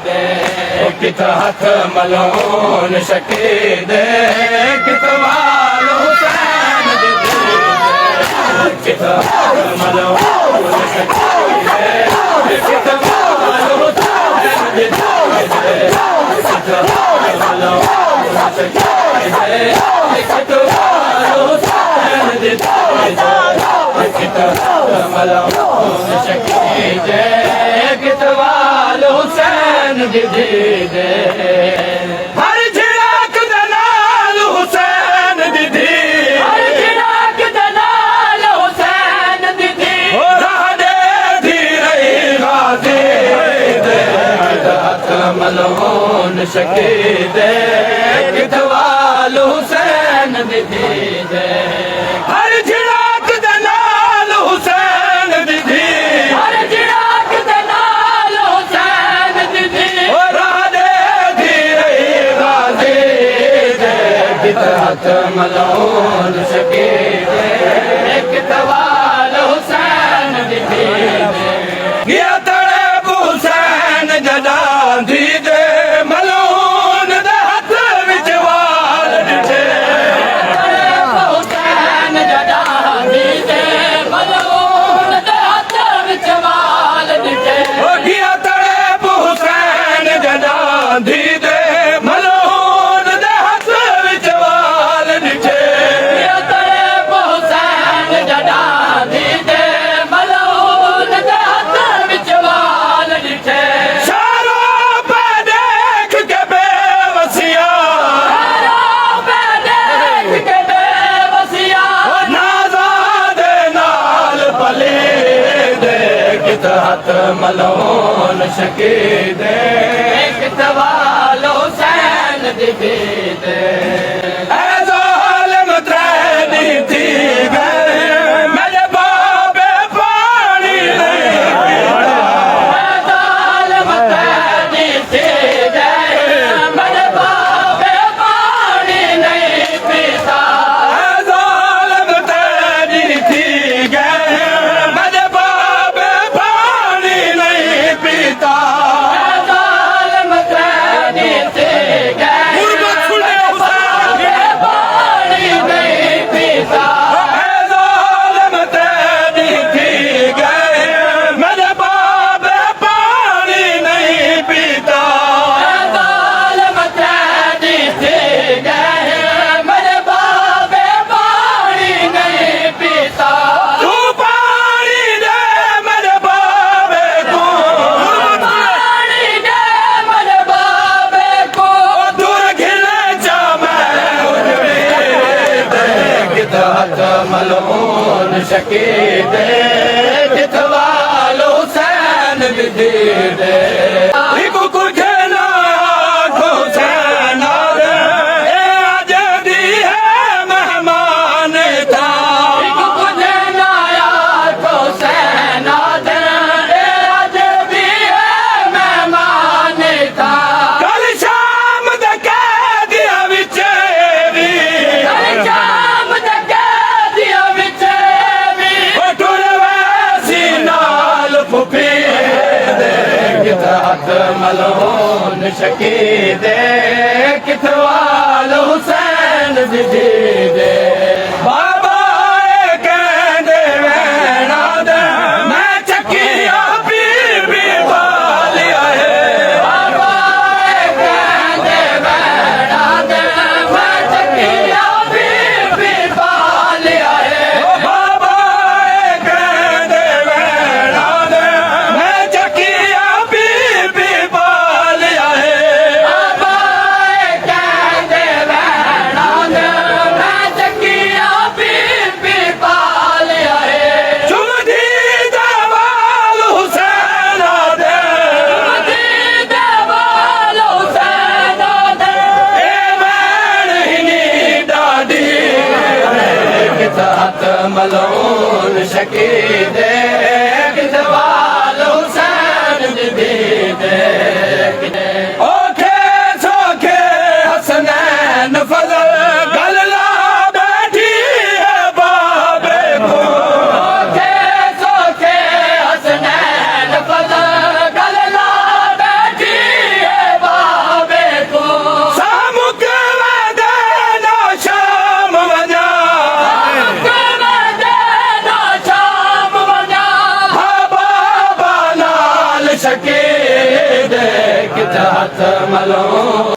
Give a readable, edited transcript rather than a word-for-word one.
दे कित हथ मलून शकीद कित वाल हुसैन दी कित हथ मलून शकीद कित वाल हुसैन दी कित हथ मलून शकीद कित वाल हुसैन दी कित हथ मलून शकीद कित वाल हुसैन दी हर झिड़क दे नाल हुसैन दी हर झिड़क दे नाल हुसैन दी राह दे दी रही गाज़ी दे हथ मलून शकीद कित वाल हुसैन दी हर झिड़क दे नाल हुसैन दी हर झिड़क दे नाल हुसैन दी राह दे दी रही गाज़ी दे कित हथ मलून शकीद कित वाल हुसैन दी गया तड़प हुसैन जदां दी दे मलून दे हथ विच वाल दिते तड़प हुसैन जदां दी दे मलून दे हथ विच वाल दिते ओ गया तड़प हुसैन जदां दी दे मलून दे हथ विच वाल दिते गया तड़प हुसैन जदां दी दे मलून दे हथ विच वाल दिते शारों पे देख के बेवसिया शारों पे देख के बेवसिया नाज़ा दे नाल पली दे कित हथ मलून शकीद कित वाल हुसैन दी दे ऐ ज़ालिम त्रैनी थी गए मेरे बाबे पानी नहीं पीता ऐ ज़ालिम त्रैनी थी गए मेरे बाबे पानी नहीं पीता ऐ ज़ालिम त्रैनी थी गए मेरे बाबे पानी नहीं पीता ऐ ज़ालिम त्रैनी थी गए बाबे पानी नहीं पीता ऐ ज़ालिम त्रैनी थी गए मेरे बाबे पानी नहीं पीता ऐ ज़ालिम त्रैनी थी गए मेरे बाबे पानी नहीं पीता तू पानी दे मेरे बाबे को पानी दे मेरे बाबे को दूर घिले जा मैं कित हथ मलून शकीद कित वाल हुसैन दी दे कुछ ना हुसैन दे आज दी है मेहमान था कुछ ना हुसैन दे आज दी है मेहमान था कल शाम दे कैदियां विच भी कल शाम दे कैदियां विच भी टुर वैसी नाल फुफी दे कित हथ मलून शकीद कित वाल हुसैन दी दे बाबा कहंदे वैणा दे मैं चक्किया बीबी वालिया है बाबा कहंदे वैणा दे मैं चक्किया बीबी वालिया है बाबा कहंदे वैणा दे मैं चक्किया बीबी वालिया है बाबा कहंदे वैणा दे मैं चक्किया बीबी वालिया है चुमदी दे वाल हुसैन दे चुमदी दे वाल हुसैन दे ए मैन हिनी डाडी कित हथ मलून शकीद कित वाल हुसैन दी दे ओखे सोखे हसनैन फजल गल ला बैठी है बाबे को ओखे सोखे हसनैन फजल गल ला बैठी शकीद किथे हथ मलूं